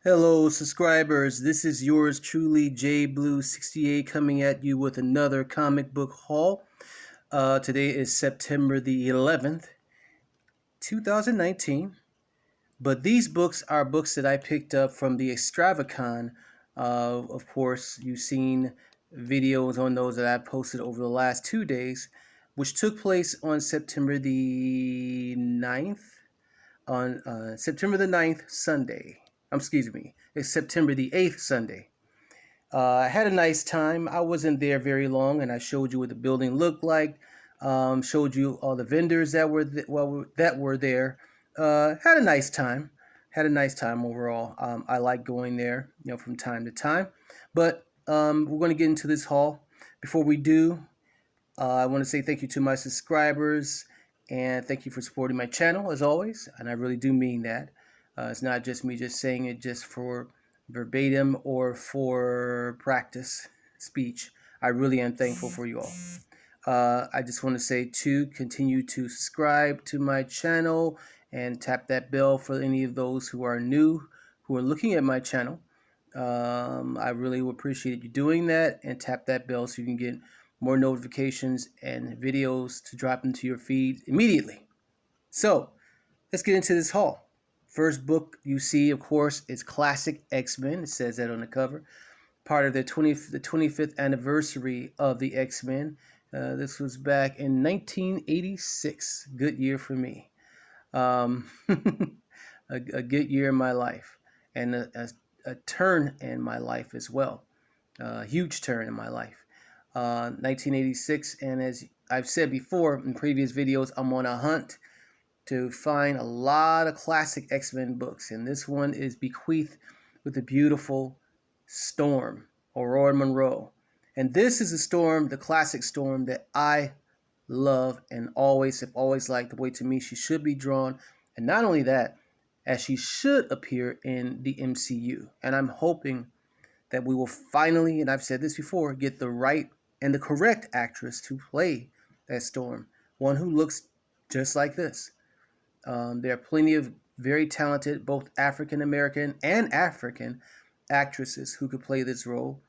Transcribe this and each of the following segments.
Hello, subscribers. This is yours truly, JBlue68, coming at you with another comic book haul. Today is September the 11th, 2019. But these books are books that I picked up from the XTRAVACON. Of course, you've seen videos on those that I posted over the last 2 days, which took place on September the 9th. On September the 9th, Sunday. Excuse me, it's September the 8th, Sunday. I had a nice time. I wasn't there very long, and I showed you what the building looked like. Showed you all the vendors that were there. Had a nice time. Had a nice time overall. I like going there, from time to time. But we're going to get into this haul. Before we do, I want to say thank you to my subscribers and thank you for supporting my channel as always. And I really do mean that. It's not just me just saying it just for verbatim or for practice speech. I really am thankful for you all. I just want to say to continue to subscribe to my channel and tap that bell for any of those who are new, who are looking at my channel. I really would appreciate you doing that, and tap that bell so you can get more notifications and videos to drop into your feed immediately. So let's get into this haul. First book you see, of course, is Classic X-Men. It says that on the cover. Part of the 25th anniversary of the X-Men. This was back in 1986. Good year for me. A good year in my life. And a turn in my life as well. A huge turn in my life. 1986, and as I've said before in previous videos, I'm on a hunt to find a lot of classic X-Men books, and this one is bequeathed with the beautiful Storm, Aurora Monroe. And this is a Storm, the classic Storm that I love and have always liked. The way to me she should be drawn, and not only that, as she should appear in the MCU. And I'm hoping that we will finally, and I've said this before, get the right and the correct actress to play that Storm, one who looks just like this. There are plenty of very talented, both African American and African actresses who could play this role,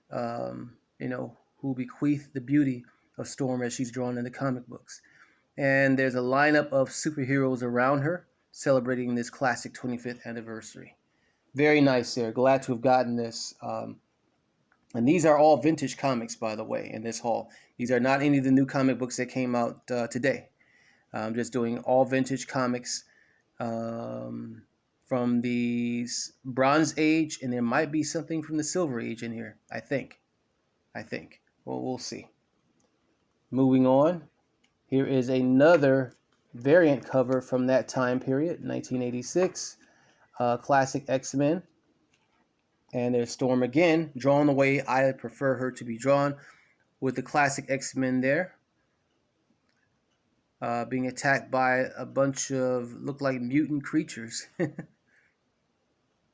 who bequeath the beauty of Storm as she's drawn in the comic books. And there's a lineup of superheroes around her celebrating this classic 25th anniversary. Very nice there. Glad to have gotten this. And these are all vintage comics, by the way, in this haul. These are not any of the new comic books that came out today. I'm just doing all vintage comics from the Bronze Age, and there might be something from the Silver Age in here, I think. Well, we'll see. Moving on, here is another variant cover from that time period, 1986, classic X-Men. And there's Storm again, drawn the way I prefer her to be drawn, with the classic X-Men there. Being attacked by a bunch of look like mutant creatures. I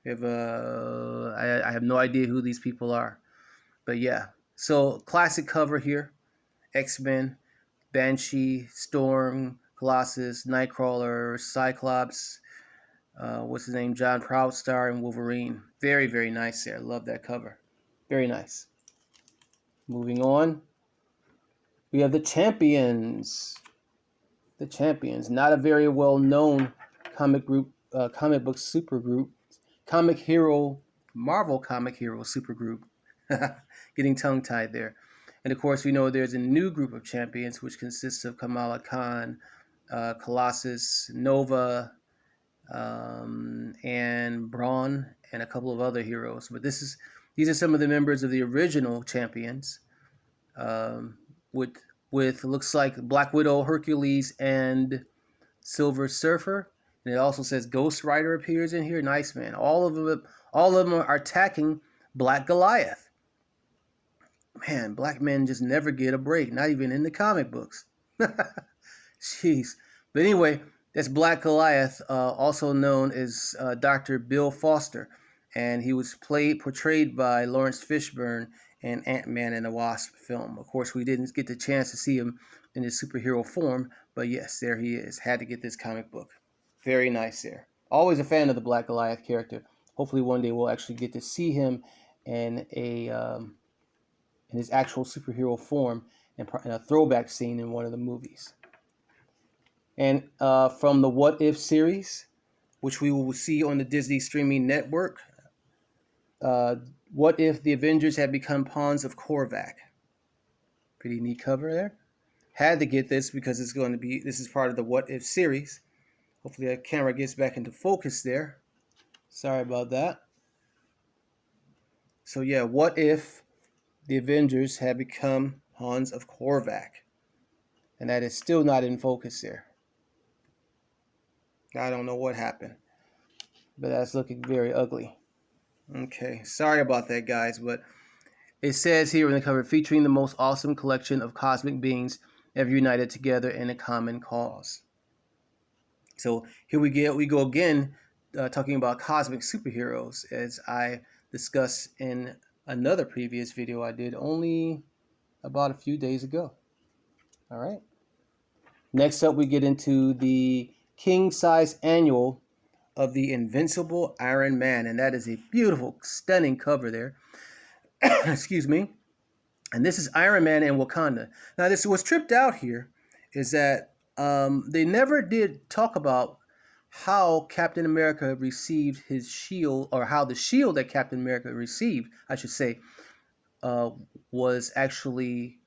have no idea who these people are, but yeah. So classic cover here: X-Men, Banshee, Storm, Colossus, Nightcrawler, Cyclops. What's his name? John Proudstar and Wolverine. Very, very nice there. Love that cover. Very nice. Moving on, we have the Champions. The Champions, not a very well-known comic book supergroup, Marvel comic hero supergroup. Getting tongue-tied there. And of course, we know there's a new group of champions, which consists of Kamala Khan, Colossus, Nova, and Brawn, and a couple of other heroes. But these are some of the members of the original champions, with looks like Black Widow, Hercules, and Silver Surfer. And it also says Ghost Rider appears in here. Nice, man. All of them are attacking Black Goliath. Man, black men just never get a break, not even in the comic books. Jeez. But anyway, that's Black Goliath, also known as Dr. Bill Foster. And he was portrayed by Lawrence Fishburne in Ant-Man and the Wasp film. Of course, we didn't get the chance to see him in his superhero form, but yes, there he is. Had to get this comic book. Very nice there. Always a fan of the Black Goliath character. hopefully one day we'll actually get to see him in in his actual superhero form in a throwback scene in one of the movies. And from the What If series, which we will see on the Disney streaming network, uh, what if the Avengers had become pawns of Korvac? Pretty neat cover there. Had to get this because this is part of the What If series. Hopefully that camera gets back into focus there. Sorry about that. So yeah, what if the Avengers had become pawns of Korvac? And that is still not in focus there. I don't know what happened, but that's looking very ugly. Okay, sorry about that, guys, but it says here in the cover, featuring the most awesome collection of cosmic beings ever united together in a common cause. So here we go again, talking about cosmic superheroes, as I discussed in another previous video I did only about a few days ago. All right. Next up, we get into the king size annual of the Invincible Iron Man, and that is a beautiful, stunning cover there. Excuse me. And this is Iron Man in Wakanda. Now, this was tripped out here is that they never did talk about how Captain America received his shield, or how the shield that Captain America received, I should say, uh, was actually,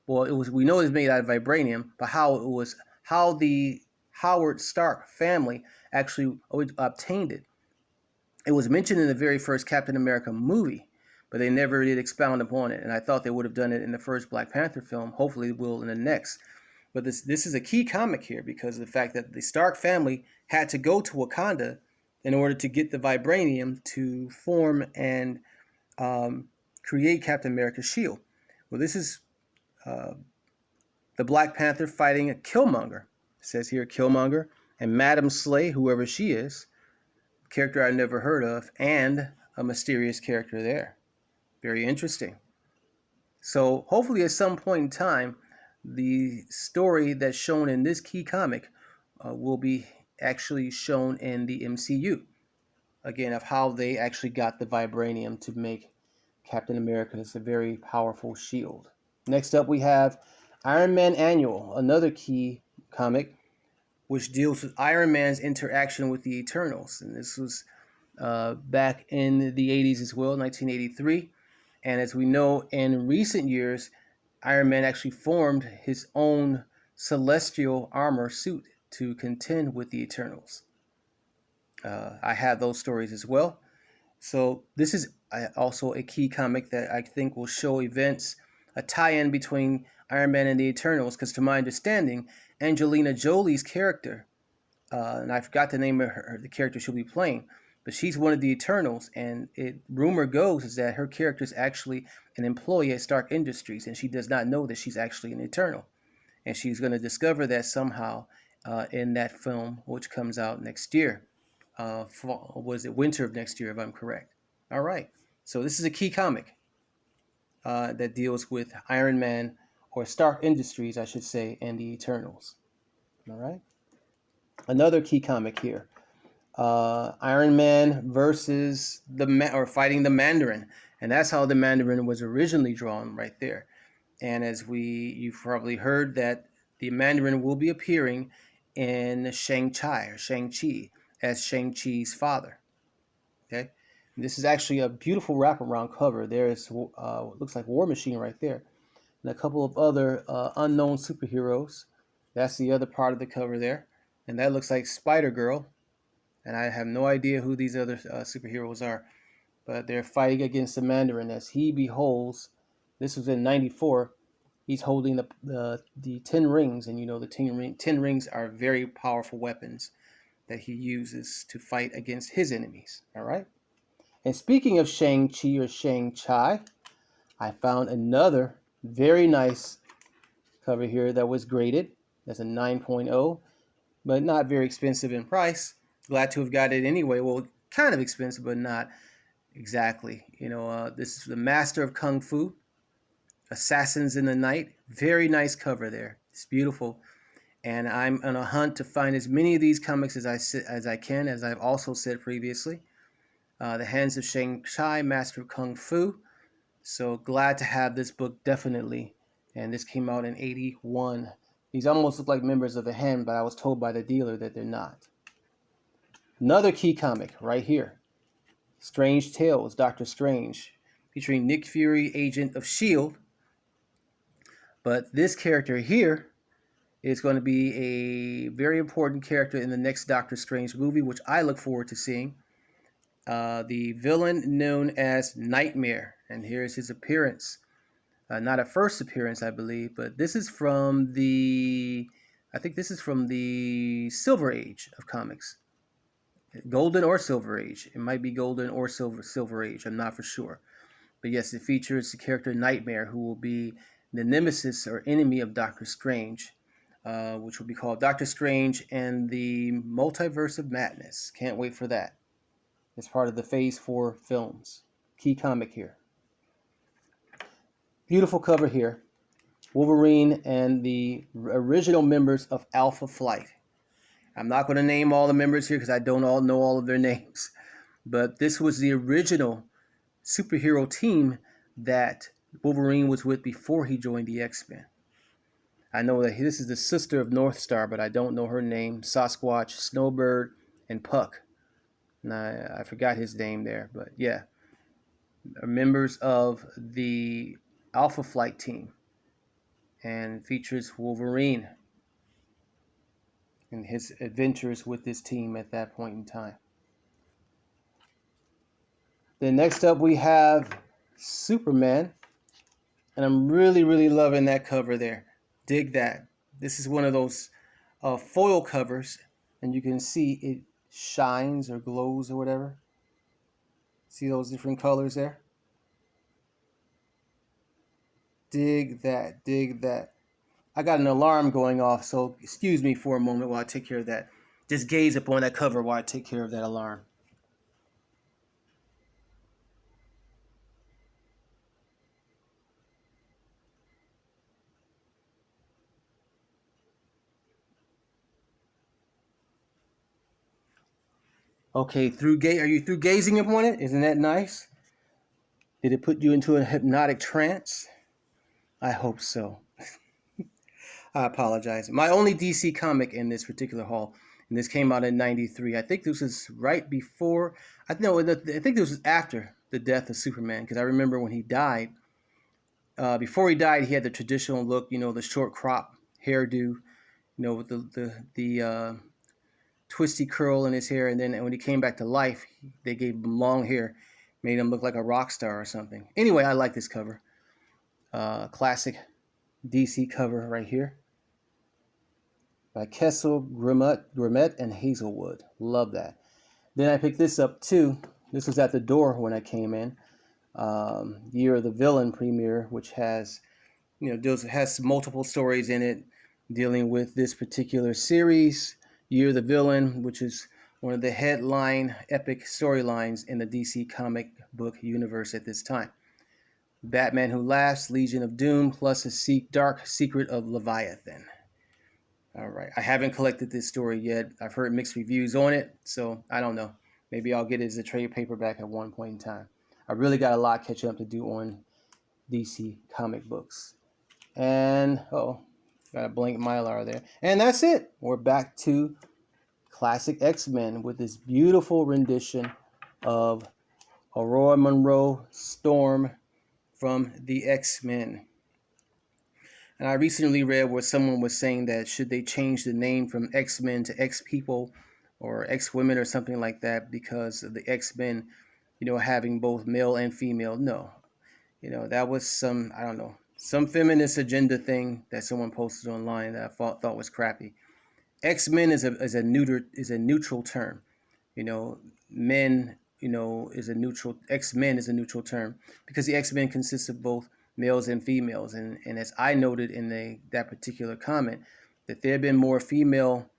well, it was, we know it was made out of vibranium, but how the Howard Stark family actually obtained it. It was mentioned in the very first Captain America movie, but they never did expound upon it. And I thought they would have done it in the first Black Panther film. Hopefully, they will in the next. But this is a key comic here because of the fact that the Stark family had to go to Wakanda in order to get the vibranium to form and create Captain America's shield. Well, this is uh, the Black Panther fighting a Killmonger. It says here Killmonger and Madam Slay, whoever she is, character I never heard of, and a mysterious character there. Very interesting. So hopefully at some point in time, the story that's shown in this key comic will be actually shown in the MCU. Again, of how they actually got the vibranium to make Captain America's a very powerful shield. Next up, we have Ironman Annual, another key comic, which deals with Iron Man's interaction with the Eternals. And this was back in the 80s as well, 1983. And as we know, in recent years, Iron Man actually formed his own celestial armor suit to contend with the Eternals. I have those stories as well. So this is also a key comic that I think will show events, a tie-in between Iron Man and the Eternals, because to my understanding, Angelina Jolie's character, and I forgot the name of the character she'll be playing, but she's one of the Eternals, and rumor goes is that her character is actually an employee at Stark Industries, and she does not know that she's actually an Eternal, and she's going to discover that somehow in that film, which comes out next year. Was it winter of next year, if I'm correct? All right. So this is a key comic that deals with Iron Man, or Stark Industries, I should say, and the Eternals. All right. Another key comic here: Iron Man versus or fighting the Mandarin, and that's how the Mandarin was originally drawn, right there. And as you've probably heard that the Mandarin will be appearing in Shang-Chi as Shang-Chi's father. Okay, and this is actually a beautiful wraparound cover. There's looks like War Machine right there, and a couple of other unknown superheroes. That's the other part of the cover there, and that looks like Spider Girl. And I have no idea who these other superheroes are, but they're fighting against the Mandarin as he beholds. This was in '94. He's holding the 10 rings, and you know the 10 rings are very powerful weapons that he uses to fight against his enemies. All right. And speaking of Shang-Chi or Shang-Chi, I found another very nice cover here that was graded. That's a 9.0, but not very expensive in price. Glad to have got it anyway. Well, kind of expensive, but not exactly. This is the Master of Kung Fu, Assassins in the Night. Very nice cover there. It's beautiful. And I'm on a hunt to find as many of these comics as I can, as I've also said previously. The Hands of Shang Chai, Master of Kung Fu. So glad to have this book, definitely. And this came out in 81. These almost look like members of the Hen, but I was told by the dealer that they're not. Another key comic right here. Strange Tales, Doctor Strange, featuring Nick Fury, Agent of S.H.I.E.L.D. But this character here is going to be a very important character in the next Doctor Strange movie, which I look forward to seeing. The villain known as Nightmare, and here's his appearance. Not a first appearance, I believe, but this is from the, I think this is from the Silver Age of comics. Golden or Silver Age. It might be Golden or Silver Age. I'm not for sure. But yes, it features the character Nightmare, who will be the nemesis or enemy of Doctor Strange, which will be called Doctor Strange and the Multiverse of Madness. Can't wait for that. It's part of the Phase 4 films. Key comic here. Beautiful cover here. Wolverine and the original members of Alpha Flight. I'm not going to name all the members here because I don't all know all of their names. But this was the original superhero team that Wolverine was with before he joined the X-Men. I know that this is the sister of Northstar, but I don't know her name. Sasquatch, Snowbird, and Puck. And I forgot his name there, but yeah. Members of the Alpha Flight team. And features Wolverine and his adventures with this team at that point in time. Then next up we have Superman. And I'm really loving that cover there. Dig that. This is one of those foil covers, and you can see it shines or glows or whatever. See those different colors there? Dig that, dig that. I got an alarm going off, so excuse me for a moment while I take care of that. Just gaze upon that cover while I take care of that alarm. Okay, are you through gazing upon it? Isn't that nice? Did it put you into a hypnotic trance? I hope so. I apologize. My only DC comic in this particular haul, and this came out in '93. I think this was right before. I think this was after the death of Superman, because I remember when he died. Before he died, he had the traditional look, the short crop hairdo, with the twisty curl in his hair, and then when he came back to life, they gave him long hair, made him look like a rock star or something. Anyway, I like this cover. Classic DC cover right here by Kessel, Grimmett, and Hazelwood. Love that. Then I picked this up too. This was at the door when I came in. Year of the Villain premiere, which has, has multiple stories in it dealing with this particular series. Year of the Villain, which is one of the headline epic storylines in the DC comic book universe at this time. Batman Who Laughs, Legion of Doom, plus a dark secret of Leviathan. All right, I haven't collected this story yet. I've heard mixed reviews on it, so I don't know. Maybe I'll get it as a trade paperback at one point in time. I really got a lot catching up to do on DC comic books. And, got a blank Mylar there. And that's it. We're back to classic X-Men with this beautiful rendition of Aurora Monroe Storm from the X-Men. And I recently read where someone was saying that should they change the name from X-Men to X-People or X-Women or something like that because of the X-Men, having both male and female. No. That was some feminist agenda thing that someone posted online that I thought was crappy. X-Men is a neutral term. Men, is a neutral. X-Men is a neutral term because the X-Men consists of both males and females, and as I noted in that particular comment, that there have been more female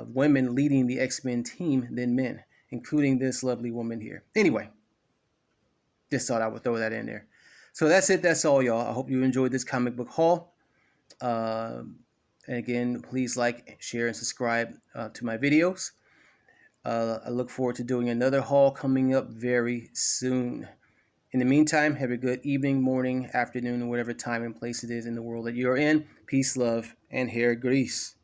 women leading the X-Men team than men, including this lovely woman here. Anyway, just thought I would throw that in there. So that's it. That's all, y'all. I hope you enjoyed this comic book haul. And again, please like, share, and subscribe to my videos. I look forward to doing another haul coming up very soon. In the meantime, have a good evening, morning, afternoon, or whatever time and place it is in the world that you're in. Peace, love, and hair grease.